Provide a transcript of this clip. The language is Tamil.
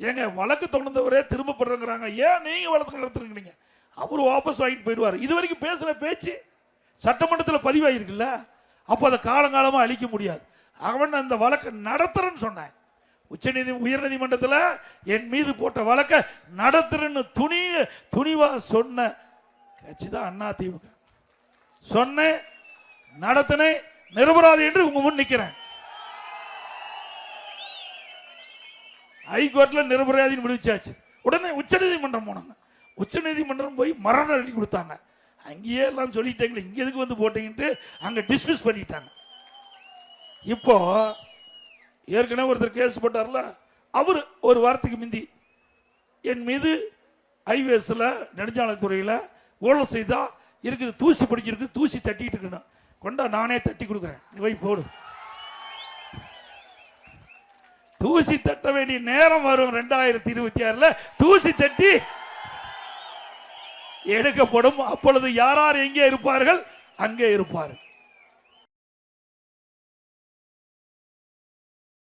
ஏங்க வழக்கு தொடர்ந்தவரே திரும்ப பண்றாங்க, ஏன் நீங்க வழக்கு நடத்துறீங்க? அவர் வாபஸ் வாங்கிட்டு போயிடுவார். இது வரைக்கும் பேசின பேச்சு சட்டமன்றத்தில் பதிவாயிருக்குல்ல, அப்போ அதை காலங்காலமா அழிக்க முடியாது. அவன் அந்த வழக்கை நடத்துறேன்னு சொன்னேன். உயர்நீதிமன்றத்தில் என் மீது போட்ட வழக்கை நடத்துறேன்னு துணிவா சொன்ன கட்சி தான் அதிமுக. சொன்னேன், நடத்தினேன், நிரபராதி என்று உங்க முன் நிற்கிறேன். ஹைகோர்ட்ல நிரபராதின்னு முடிச்சாச்சு. உடனே உச்சநீதிமன்றம் போனாங்க. உச்சநீதிமன்றம் போய் மரண தண்டனை கொடுத்தாங்க. அங்கேயே எல்லாம் சொல்லிட்டாங்களே, இங்க எதுக்கு வந்து போட்டீங்கன்ட்டு அங்க டிஸ்மிஸ் பண்ணிட்டாங்க. இப்போ ஏற்கனவே ஒருத்தர் கேஸ் போட்டார்ல, அவர் ஒரு வாரத்துக்கு முந்தி என் மீது ஹைவேஸ்ல நெடுஞ்சாலைத்துறையில் ஊழல் செய்தா இருக்குது, தூசி பிடிச்சிருக்கு, தூசி தட்டிட்டு இருக்கணும், கொண்டா நானே தட்டி கொடுக்குறேன், வை போடு. தூசி தட்ட வேண்டிய நேரம் வரும் 2026 தூசி தட்டி எடுக்கப்படும். அப்பொழுது யார் யார் எங்கே இருப்பார்கள்? அங்கே இருப்பார்கள்.